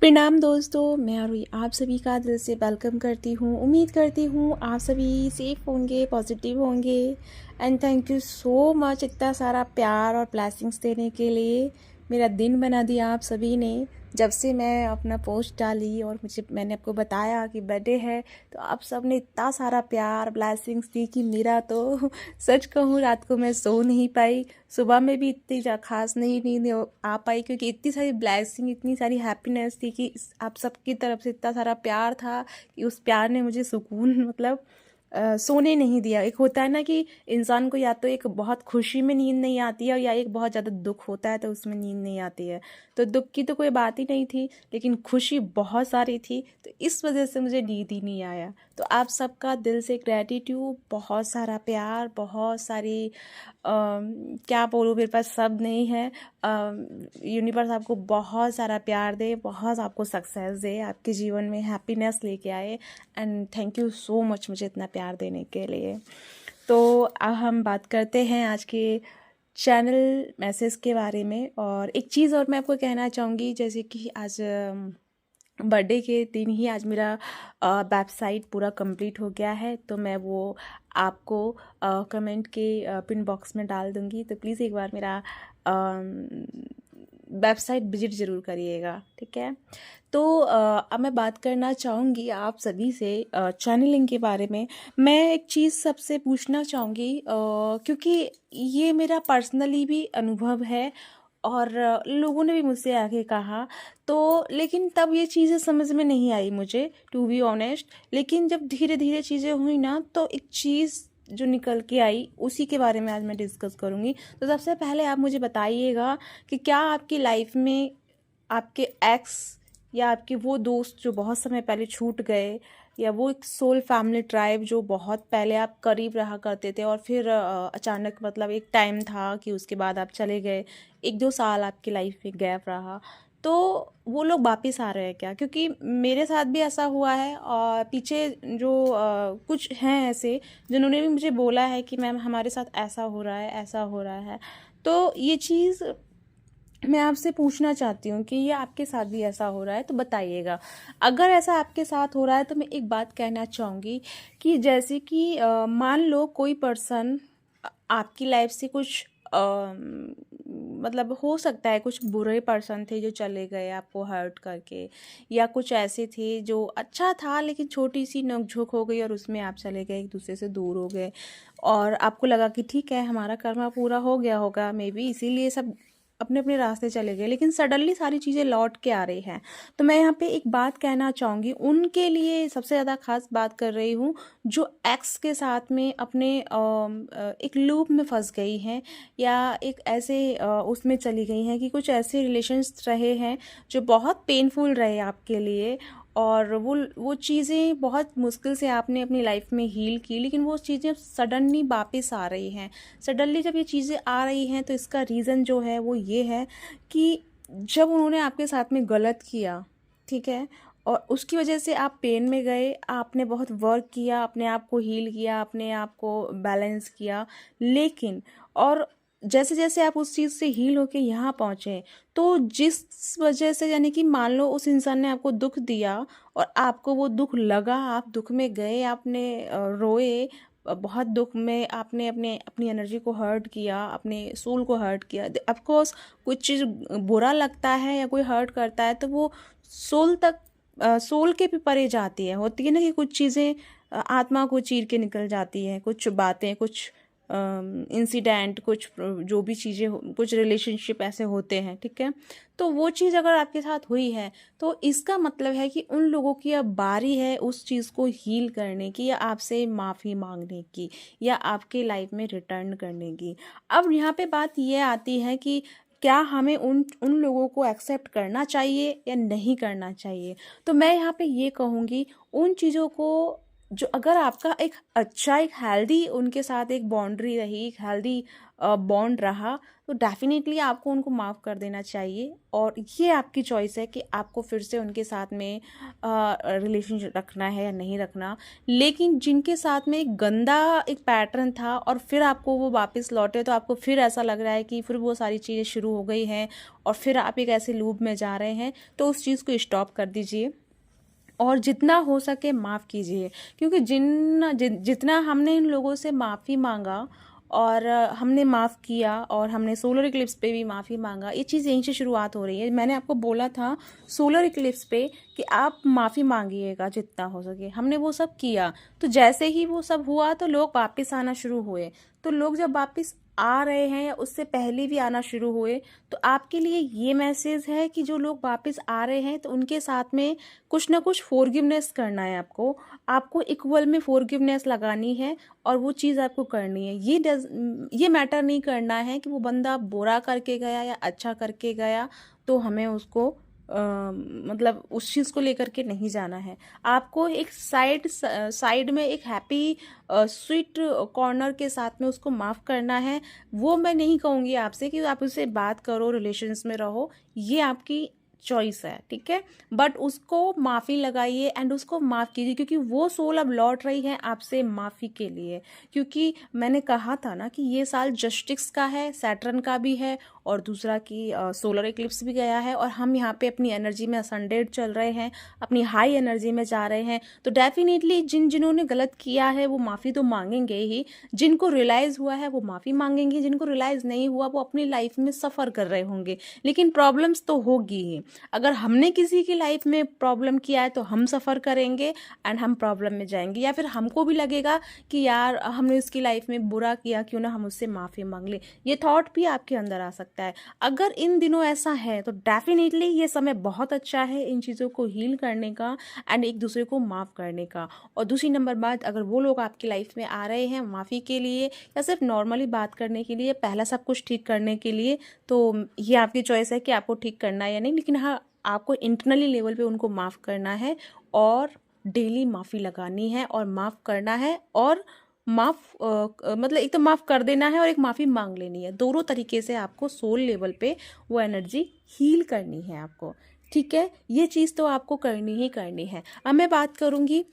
प्रणाम दोस्तों, मैं आरुई आप सभी का दिल से वेलकम करती हूँ। उम्मीद करती हूँ आप सभी सेफ होंगे, पॉजिटिव होंगे। And thank you so much इतना सारा प्यार और ब्लेसिंग्स देने के लिए। मेरा दिन बना दिया आप सभी ने। जब से मैं अपना पोस्ट डाली और मैंने आपको बताया कि बर्थडे है, तो आप सब ने इतना सारा प्यार ब्लेसिंग्स दी कि मेरा तो सच कहूँ रात को मैं सो नहीं पाई। सुबह में भी इतनी खास नहीं नींद आ पाई, क्योंकि इतनी सारी ब्लेसिंग, इतनी सारी हैप्पीनेस थी कि आप सबकी तरफ से इतना सारा प्यार था कि उस प्यार ने मुझे सुकून मतलब सोने नहीं दिया। एक होता है ना कि इंसान को या तो एक बहुत खुशी में नींद नहीं आती है, या एक बहुत ज़्यादा दुख होता है तो उसमें नींद नहीं आती है। तो दुख की तो कोई बात ही नहीं थी, लेकिन खुशी बहुत सारी थी, तो इस वजह से मुझे नींद ही नहीं आया। तो आप सबका दिल से ग्रेटिट्यूड, बहुत सारा प्यार, बहुत सारी क्या बोलूँ, मेरे पास शब्द नहीं है। यूनिवर्स आपको बहुत सारा प्यार दे, बहुत आपको सक्सेस दे, आपके जीवन में हैप्पीनेस लेके आए। And thank you so much मुझे इतना प्यार देने के लिए। तो अब हम बात करते हैं आज के चैनल मैसेज के बारे में। और एक चीज़ और मैं आपको कहना चाहूँगी, जैसे कि आज बर्थडे के दिन ही आज मेरा वेबसाइट पूरा कंप्लीट हो गया है, तो मैं वो आपको कमेंट के पिन बॉक्स में डाल दूँगी। तो प्लीज़ एक बार मेरा वेबसाइट विजिट ज़रूर करिएगा, ठीक है। तो अब मैं बात करना चाहूँगी आप सभी से चैनलिंग के बारे में। मैं एक चीज़ सबसे पूछना चाहूँगी, क्योंकि ये मेरा पर्सनली भी अनुभव है और लोगों ने भी मुझसे आके कहा, तो लेकिन तब ये चीज़ें समझ में नहीं आई मुझे, टू बी ऑनेस्ट। लेकिन जब धीरे धीरे चीज़ें हुई ना, तो एक चीज़ जो निकल के आई, उसी के बारे में आज मैं डिस्कस करूँगी। तो सबसे पहले आप मुझे बताइएगा कि क्या आपकी लाइफ में आपके एक्स या आपके वो दोस्त जो बहुत समय पहले छूट गए, या वो एक सोल फैमिली ट्राइब जो बहुत पहले आप करीब रहा करते थे और फिर अचानक मतलब एक टाइम था कि उसके बाद आप चले गए, 1-2 साल आपकी लाइफ में गैप रहा, तो वो लोग वापस आ रहे हैं क्या? क्योंकि मेरे साथ भी ऐसा हुआ है। और पीछे जो कुछ हैं ऐसे जिन्होंने भी मुझे बोला है कि मैम हमारे साथ ऐसा हो रहा है, ऐसा हो रहा है। तो ये चीज़ मैं आपसे पूछना चाहती हूँ कि ये आपके साथ भी ऐसा हो रहा है, तो बताइएगा। अगर ऐसा आपके साथ हो रहा है, तो मैं एक बात कहना चाहूँगी कि जैसे कि मान लो कोई पर्सन आपकी लाइफ से कुछ मतलब हो सकता है कुछ बुरे पर्सन थे जो चले गए आपको हर्ट करके, या कुछ ऐसे थे जो अच्छा था लेकिन छोटी सी नोकझोंक हो गई और उसमें आप चले गए, एक दूसरे से दूर हो गए, और आपको लगा कि ठीक है हमारा कर्मा पूरा हो गया होगा, मे बी इसीलिए सब अपने अपने रास्ते चले गए, लेकिन सडनली सारी चीज़ें लौट के आ रही हैं। तो मैं यहाँ पे एक बात कहना चाहूँगी, उनके लिए सबसे ज़्यादा खास बात कर रही हूँ जो एक्स के साथ में अपने एक लूप में फंस गई हैं, या एक ऐसे उसमें चली गई हैं कि कुछ ऐसे रिलेशंस रहे हैं जो बहुत पेनफुल रहे आपके लिए, और वो चीज़ें बहुत मुश्किल से आपने अपनी लाइफ में हील की, लेकिन वो चीज़ें सडनली वापस आ रही हैं। सडनली जब ये चीज़ें आ रही हैं, तो इसका रीज़न जो है वो ये है कि जब उन्होंने आपके साथ में गलत किया, ठीक है, और उसकी वजह से आप पेन में गए, आपने बहुत वर्क किया, अपने आप को हील किया, अपने आप को बैलेंस किया, लेकिन और जैसे जैसे आप उस चीज़ से हील होके यहाँ पहुँचे, तो जिस वजह से, यानी कि मान लो उस इंसान ने आपको दुख दिया और आपको वो दुख लगा, आप दुख में गए, आपने रोए, बहुत दुख में आपने अपने अपनी एनर्जी को हर्ट किया, अपने सोल को हर्ट किया। ऑफ कोर्स कुछ चीज़ बुरा लगता है या कोई हर्ट करता है, तो वो सोल तक, सोल के भी परे जाती है। होती है ना कि कुछ चीज़ें आत्मा को चीर के निकल जाती हैं, कुछ बातें, कुछ इंसिडेंट, कुछ जो भी चीज़ें, कुछ रिलेशनशिप ऐसे होते हैं, ठीक है। तो वो चीज़ अगर आपके साथ हुई है, तो इसका मतलब है कि उन लोगों की अब बारी है उस चीज़ को हील करने की, या आपसे माफ़ी मांगने की, या आपके लाइफ में रिटर्न करने की। अब यहाँ पे बात ये आती है कि क्या हमें उन उन लोगों को एक्सेप्ट करना चाहिए या नहीं करना चाहिए। तो मैं यहाँ पे ये कहूँगी, उन चीज़ों को जो अगर आपका एक अच्छा एक हेल्दी उनके साथ एक बाउंड्री रही, एक हेल्दी बॉन्ड रहा, तो डेफिनेटली आपको उनको माफ़ कर देना चाहिए। और ये आपकी चॉइस है कि आपको फिर से उनके साथ में रिलेशन रखना है या नहीं रखना। लेकिन जिनके साथ में एक गंदा एक पैटर्न था और फिर आपको वो वापस लौटे, तो आपको फिर ऐसा लग रहा है कि फिर वो सारी चीज़ें शुरू हो गई हैं और फिर आप एक ऐसे लूप में जा रहे हैं, तो उस चीज़ को स्टॉप कर दीजिए और जितना हो सके माफ़ कीजिए। क्योंकि जितना हमने इन लोगों से माफ़ी मांगा और हमने माफ़ किया और हमने सोलर इक्लिप्स पे भी माफ़ी मांगा, ये चीज़ यहीं से शुरुआत हो रही है। मैंने आपको बोला था सोलर इक्लिप्स पे कि आप माफ़ी मांगिएगा जितना हो सके, हमने वो सब किया। तो जैसे ही वो सब हुआ तो लोग वापस आना शुरू हुए। तो लोग जब वापस आ रहे हैं या उससे पहले भी आना शुरू हुए, तो आपके लिए ये मैसेज है कि जो लोग वापस आ रहे हैं तो उनके साथ में कुछ ना कुछ फॉरगिवनेस करना है। आपको इक्वल में फॉरगिवनेस लगानी है और वो चीज़ आपको करनी है। ये मैटर नहीं करना है कि वो बंदा बुरा करके गया या अच्छा करके गया, तो हमें उसको मतलब उस चीज़ को लेकर के नहीं जाना है। आपको एक साइड में एक हैप्पी स्वीट कॉर्नर के साथ में उसको माफ़ करना है। वो मैं नहीं कहूँगी आपसे कि आप उससे बात करो, रिलेशंस में रहो, ये आपकी चॉइस है, ठीक है। बट उसको माफ़ी लगाइए एंड उसको माफ़ कीजिए, क्योंकि वो सोल अब लौट रही है आपसे माफ़ी के लिए। क्योंकि मैंने कहा था ना कि ये साल जस्टिस का है, सैटर्न का भी है और दूसरा कि सोलर इक्लिप्स भी गया है और हम यहाँ पे अपनी एनर्जी में असंडेड चल रहे हैं, अपनी हाई एनर्जी में जा रहे हैं। तो डेफिनेटली जिन्होंने गलत किया है वो माफ़ी तो मांगेंगे ही, जिनको रियलाइज़ हुआ है वो माफ़ी मांगेंगे, जिनको रियलाइज़ नहीं हुआ वो अपनी लाइफ में सफ़र कर रहे होंगे। लेकिन प्रॉब्लम्स तो होगी ही। अगर हमने किसी की लाइफ में प्रॉब्लम किया है तो हम सफ़र करेंगे एंड हम प्रॉब्लम में जाएंगे, या फिर हमको भी लगेगा कि यार हमने उसकी लाइफ में बुरा किया, क्यों ना हम उससे माफ़ी मांग ले। ये थॉट भी आपके अंदर आ सकता है। अगर इन दिनों ऐसा है तो डेफिनेटली ये समय बहुत अच्छा है इन चीज़ों को हील करने का एंड एक दूसरे को माफ़ करने का। और दूसरी नंबर बात, अगर वो लोग आपकी लाइफ में आ रहे हैं माफ़ी के लिए या सिर्फ नॉर्मली बात करने के लिए, पहला सब कुछ ठीक करने के लिए, तो ये आपकी चॉइस है कि आपको ठीक करना है या नहीं। लेकिन हाँ, आपको इंटरनली लेवल पे उनको माफ़ करना है और डेली माफ़ी लगानी है और माफ़ करना है और मतलब एक तो माफ़ कर देना है और एक माफ़ी मांग लेनी है। दोनों तरीके से आपको सोल लेवल पे वो एनर्जी हील करनी है आपको, ठीक है। ये चीज़ तो आपको करनी ही करनी है। अब मैं बात करूँगी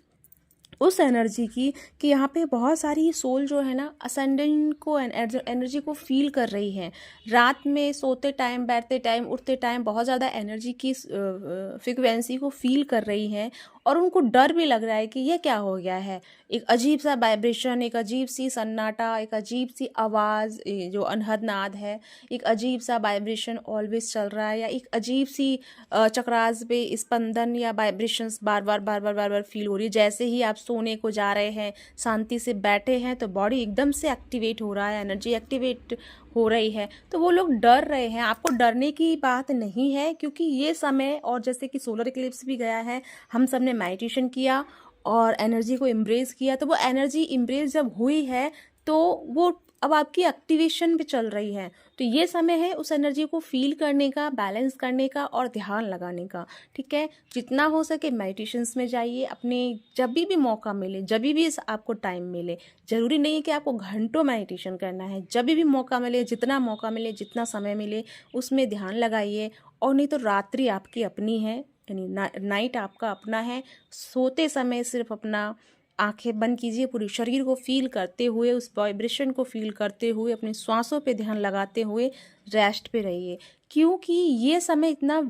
उस एनर्जी की कि यहाँ पे बहुत सारी सोल जो है ना असेंडेंट को एनर्जी को फील कर रही है। रात में सोते टाइम, बैठते टाइम, उठते टाइम बहुत ज़्यादा एनर्जी की फ्रिक्वेंसी को फील कर रही हैं और उनको डर भी लग रहा है कि ये क्या हो गया है। एक अजीब सा वाइब्रेशन, एक अजीब सी सन्नाटा, एक अजीब सी आवाज़, जो अनहद नाद है, एक अजीब सा वाइब्रेशन ऑलवेज चल रहा है, या एक अजीब सी चक्रास पे स्पंदन या वाइब्रेशंस बार बार फील हो रही है। जैसे ही आप सोने को जा रहे हैं, शांति से बैठे हैं, तो बॉडी एकदम से एक्टिवेट हो रहा है, एनर्जी एक्टिवेट हो रही है। तो वो लोग डर रहे हैं। आपको डरने की बात नहीं है, क्योंकि ये समय, और जैसे कि सोलर इक्लिप्स भी गया है, हम सब ने मेडिटेशन किया और एनर्जी को एम्ब्रेस किया। तो वो एनर्जी एम्ब्रेस जब हुई है तो वो अब आपकी एक्टिवेशन भी चल रही है। तो ये समय है उस एनर्जी को फील करने का, बैलेंस करने का और ध्यान लगाने का, ठीक है। जितना हो सके मेडिटेशंस में जाइए, अपने जब भी मौका मिले, जब भी आपको टाइम मिले। ज़रूरी नहीं है कि आपको घंटों मेडिटेशन करना है, जब भी मौका मिले, जितना मौका मिले, जितना समय मिले, उसमें ध्यान लगाइए। और नहीं तो रात्रि आपकी अपनी है, यानी नाइट आपका अपना है। सोते समय सिर्फ अपना आंखें बंद कीजिए, पूरे शरीर को फील करते हुए, उस वाइब्रेशन को फील करते हुए, अपनी सांसों पे ध्यान लगाते हुए रेस्ट पे रहिए। क्योंकि ये समय इतना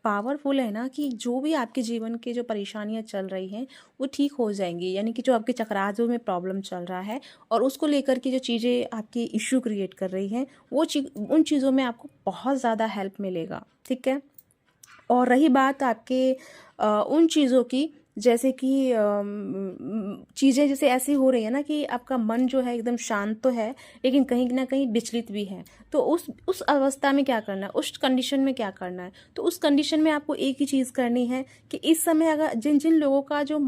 पावरफुल है ना कि जो भी आपके जीवन के जो परेशानियां चल रही हैं वो ठीक हो जाएंगी। यानी कि जो आपके चक्राजों में प्रॉब्लम चल रहा है और उसको लेकर के जो चीज़ें आपकी इश्यू क्रिएट कर रही हैं, उन चीज़ों में आपको बहुत ज़्यादा हेल्प मिलेगा, ठीक है। और रही बात आपके उन चीज़ों की, जैसे कि चीज़ें जैसे ऐसी हो रही है ना कि आपका मन जो है एकदम शांत तो है लेकिन कहीं ना कहीं विचलित भी है। तो उस अवस्था में क्या करना है, उस कंडीशन में क्या करना है, तो उस कंडीशन में आपको एक ही चीज़ करनी है कि इस समय अगर जिन जिन लोगों का जो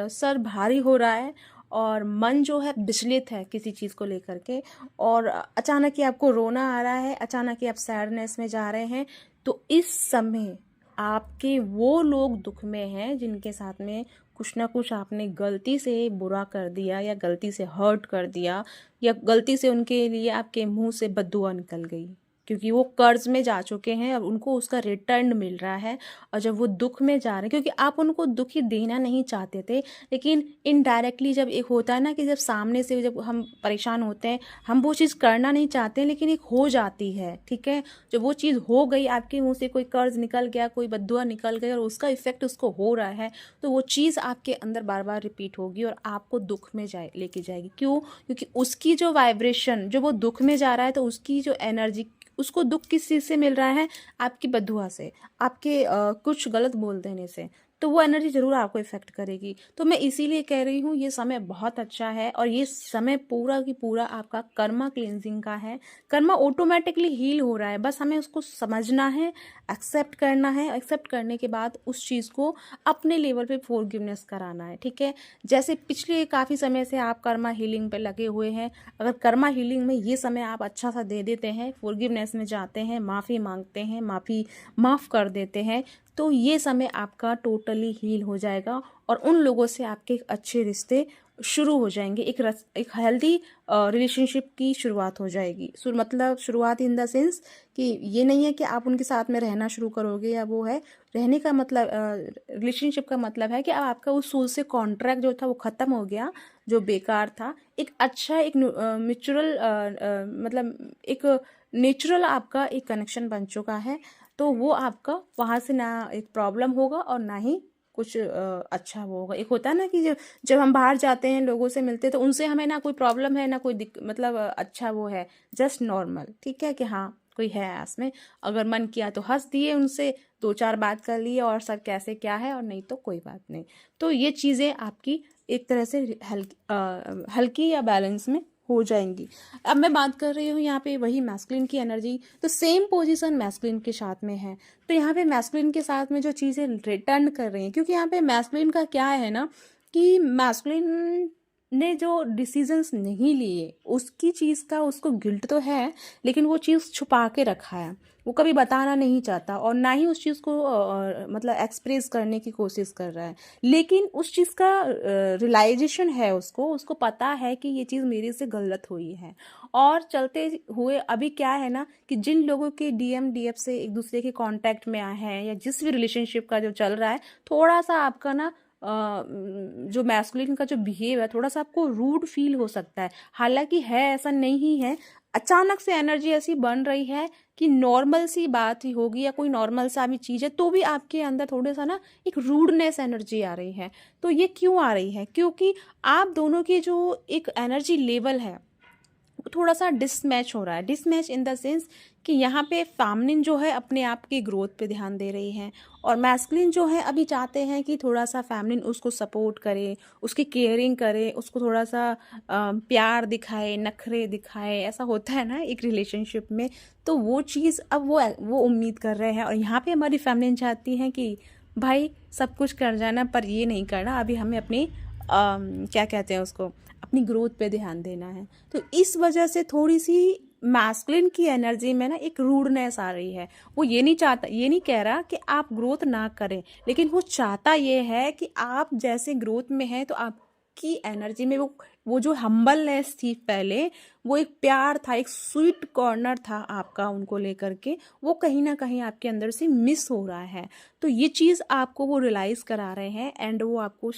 सर भारी हो रहा है और मन जो है विचलित है किसी चीज़ को लेकर के, और अचानक ही आपको रोना आ रहा है, अचानक ही आप सैडनेस में जा रहे हैं, तो इस समय आपके वो लोग दुख में हैं जिनके साथ में कुछ ना कुछ आपने गलती से बुरा कर दिया या गलती से हर्ट कर दिया या गलती से उनके लिए आपके मुंह से बद्दुआ निकल गई, क्योंकि वो कर्ज में जा चुके हैं, अब उनको उसका रिटर्न मिल रहा है। और जब वो दुख में जा रहे हैं, क्योंकि आप उनको दुखी देना नहीं चाहते थे, लेकिन इनडायरेक्टली जब एक होता है ना कि जब सामने से जब हम परेशान होते हैं, हम वो चीज़ करना नहीं चाहते लेकिन एक हो जाती है, ठीक है। जब वो चीज़ हो गई, आपके मुंह से कोई कर्ज निकल गया, कोई बद्दुआ निकल गई और उसका इफेक्ट उसको हो रहा है, तो वो चीज़ आपके अंदर बार बार रिपीट होगी और आपको दुख में लेके जाएगी। क्यों? क्योंकि उसकी जो वाइब्रेशन, जो वो दुख में जा रहा है, तो उसकी जो एनर्जी, उसको दुख किस चीज़ से मिल रहा है? आपकी बददुआ से, आपके कुछ गलत बोल देने से। तो वो एनर्जी ज़रूर आपको इफ़ेक्ट करेगी। तो मैं इसीलिए कह रही हूँ ये समय बहुत अच्छा है और ये समय पूरा की पूरा आपका कर्मा क्लींजिंग का है। कर्मा ऑटोमेटिकली हील हो रहा है, बस हमें उसको समझना है, एक्सेप्ट करना है। एक्सेप्ट करने के बाद उस चीज़ को अपने लेवल पे फॉरगिवनेस कराना है, ठीक है। जैसे पिछले काफ़ी समय से आप कर्मा हीलिंग पे लगे हुए हैं, अगर कर्मा हीलिंग में ये समय आप अच्छा सा दे देते हैं, फॉरगिवनेस में जाते हैं, माफ़ी मांगते हैं, माफ़ कर देते हैं, तो ये समय आपका टोटली हील हो जाएगा और उन लोगों से आपके अच्छे रिश्ते शुरू हो जाएंगे। एक हेल्दी रिलेशनशिप की शुरुआत हो जाएगी। मतलब शुरुआत इन द सेंस कि ये नहीं है कि आप उनके साथ में रहना शुरू करोगे, या वो है रहने का मतलब, रिलेशनशिप का मतलब है कि अब आपका उस सोल से कॉन्ट्रैक्ट जो था वो ख़त्म हो गया, जो बेकार था। एक अच्छा, एक म्यूचुअल, मतलब एक नेचुरल आपका एक कनेक्शन बन चुका है। तो वो आपका वहाँ से ना एक प्रॉब्लम होगा और ना ही कुछ अच्छा वो होगा। एक होता है ना कि जब हम बाहर जाते हैं, लोगों से मिलते हैं, तो उनसे हमें ना कोई प्रॉब्लम है ना कोई मतलब अच्छा वो है, जस्ट नॉर्मल, ठीक है, कि हाँ कोई है आस में। अगर मन किया तो हंस दिए, उनसे दो चार बात कर लिए और सर कैसे क्या है, और नहीं तो कोई बात नहीं। तो ये चीज़ें आपकी एक तरह से हल्की या बैलेंस में हो जाएंगी। अब मैं बात कर रही हूँ यहाँ पे वही मैस्कुलिन की एनर्जी, तो सेम पोजीशन मैस्कुलिन के साथ में है। तो यहाँ पे मैस्कुलिन के साथ में जो चीज़ें रिटर्न कर रही हैं, क्योंकि यहाँ पे मैस्कुलिन का क्या है ना कि मैस्कुलिन ने जो डिसीजंस नहीं लिए, उसकी चीज़ का उसको गिल्ट तो है, लेकिन वो चीज़ छुपा के रखा है, वो कभी बताना नहीं चाहता और ना ही उस चीज़ को मतलब एक्सप्रेस करने की कोशिश कर रहा है। लेकिन उस चीज़ का रियलाइजेशन है, उसको पता है कि ये चीज़ मेरे से गलत हुई है। और चलते हुए अभी क्या है ना कि जिन लोगों के डीएफ से एक दूसरे के कांटेक्ट में आए हैं, या जिस भी रिलेशनशिप का जो चल रहा है, थोड़ा सा आपका ना जो मैस्कुलिन का जो बिहेव है, थोड़ा सा आपको रूड फील हो सकता है। हालांकि है ऐसा नहीं है, अचानक से एनर्जी ऐसी बन रही है कि नॉर्मल सी बात ही होगी या कोई नॉर्मल सा भी चीज़ है, तो भी आपके अंदर थोड़ा सा ना एक रूडनेस एनर्जी आ रही है। तो ये क्यों आ रही है? क्योंकि आप दोनों की जो एक एनर्जी लेवल है वो थोड़ा सा डिसमैच हो रहा है। डिसमैच इन द सेंस कि यहाँ पे फेमिनिन जो है अपने आप की ग्रोथ पे ध्यान दे रही है, और मैस्कुलिन जो है अभी चाहते हैं कि थोड़ा सा फेमिनिन उसको सपोर्ट करे, उसकी केयरिंग करे, उसको थोड़ा सा प्यार दिखाए, नखरे दिखाए। ऐसा होता है ना एक रिलेशनशिप में। तो वो चीज़ अब वो उम्मीद कर रहे हैं, और यहाँ पे हमारी फेमिनिन चाहती हैं कि भाई सब कुछ कर जाना, पर ये नहीं करना, अभी हमें अपनी क्या कहते हैं उसको, अपनी ग्रोथ पे ध्यान देना है। तो इस वजह से थोड़ी सी मैस्कुलिन की एनर्जी में ना एक रूडनेस आ रही है। वो ये नहीं चाहता, ये नहीं कह रहा कि आप ग्रोथ ना करें, लेकिन वो चाहता ये है कि आप जैसे ग्रोथ में हैं तो आपकी एनर्जी में वो जो हम्बलनेस थी पहले, वो एक प्यार था, एक स्वीट कॉर्नर था आपका उनको लेकर के, वो कहीं ना कहीं आपके अंदर से मिस हो रहा है। तो ये चीज़ आपको वो रियलाइज़ करा रहे हैं, एंड वो आपको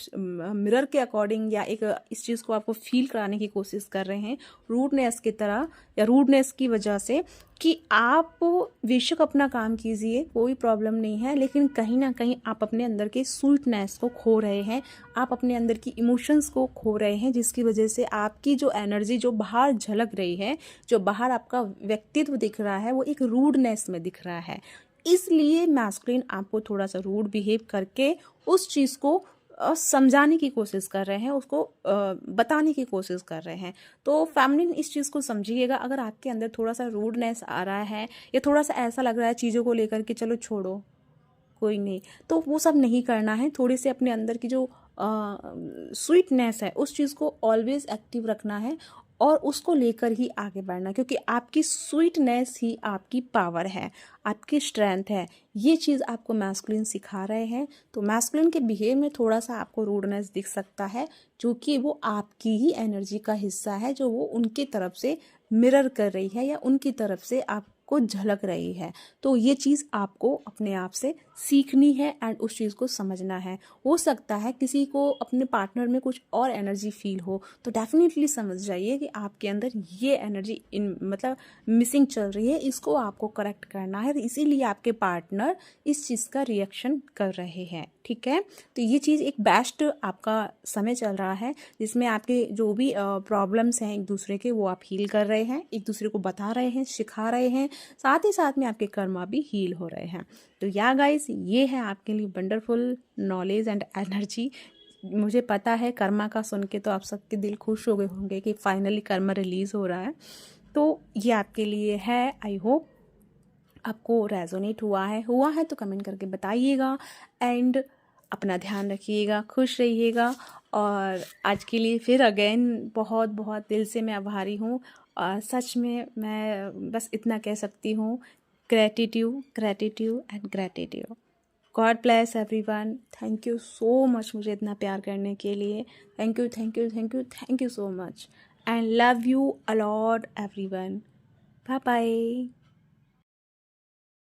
मिरर के अकॉर्डिंग या एक इस चीज़ को आपको फील कराने की कोशिश कर रहे हैं रूडनेस की तरह, या रूडनेस की वजह से, कि आप बेशक अपना काम कीजिए, कोई प्रॉब्लम नहीं है, लेकिन कहीं ना कहीं आप अपने अंदर के स्वीटनेस को खो रहे हैं, आप अपने अंदर की इमोशंस को खो रहे हैं, जिसकी वजह से आपकी जो एनर्जी जो बाहर झलक रही है, जो बाहर आपका व्यक्तित्व दिख रहा है, वो एक रूडनेस में दिख रहा है। इसलिए मैस्कुलिन आपको थोड़ा सा रूड बिहेव करके उस चीज़ को समझाने की कोशिश कर रहे हैं, उसको बताने की कोशिश कर रहे हैं। तो फेमिनिन इस चीज़ को समझिएगा, अगर आपके अंदर थोड़ा सा रूडनेस आ रहा है या थोड़ा सा ऐसा लग रहा है चीज़ों को लेकर के चलो छोड़ो कोई नहीं, तो वो सब नहीं करना है। थोड़ी सी अपने अंदर की जो स्वीटनेस है उस चीज़ को ऑलवेज एक्टिव रखना है, और उसको लेकर ही आगे बढ़ना, क्योंकि आपकी स्वीटनेस ही आपकी पावर है, आपकी स्ट्रेंथ है। ये चीज़ आपको मैस्कुलिन सिखा रहे हैं। तो मैस्कुलिन के बिहेव में थोड़ा सा आपको रूडनेस दिख सकता है, जो कि वो आपकी ही एनर्जी का हिस्सा है, जो वो उनकी तरफ से मिरर कर रही है या उनकी तरफ से आपको झलक रही है। तो ये चीज़ आपको अपने आप से सीखनी है एंड उस चीज़ को समझना है। हो सकता है किसी को अपने पार्टनर में कुछ और एनर्जी फील हो, तो डेफिनेटली समझ जाइए कि आपके अंदर ये एनर्जी मतलब मिसिंग चल रही है, इसको आपको करेक्ट करना है। इसीलिए आपके पार्टनर इस चीज़ का रिएक्शन कर रहे हैं, ठीक है। तो ये चीज़ एक बेस्ट आपका समय चल रहा है, जिसमें आपके जो भी प्रॉब्लम्स हैं एक दूसरे के, वो आप हील कर रहे हैं, एक दूसरे को बता रहे हैं, सिखा रहे हैं, साथ ही साथ में आपके कर्मा भी हील हो रहे हैं। तो या गाइस, ये है आपके लिए वंडरफुल नॉलेज एंड एनर्जी। मुझे पता है कर्मा का सुन के तो आप सबके दिल खुश हो गए होंगे कि फाइनली कर्मा रिलीज़ हो रहा है। तो ये आपके लिए है। आई होप आपको रेजोनेट हुआ है तो कमेंट करके बताइएगा। एंड अपना ध्यान रखिएगा, खुश रहिएगा। और आज के लिए फिर अगेन बहुत बहुत दिल से मैं आभारी हूँ। और सच में मैं बस इतना कह सकती हूँ, gratitude gratitude and gratitude. God bless everyone. Thank you so much मुझे इतना प्यार करने के लिए। Thank you thank you thank you thank you so much and love you a lot everyone. Bye bye.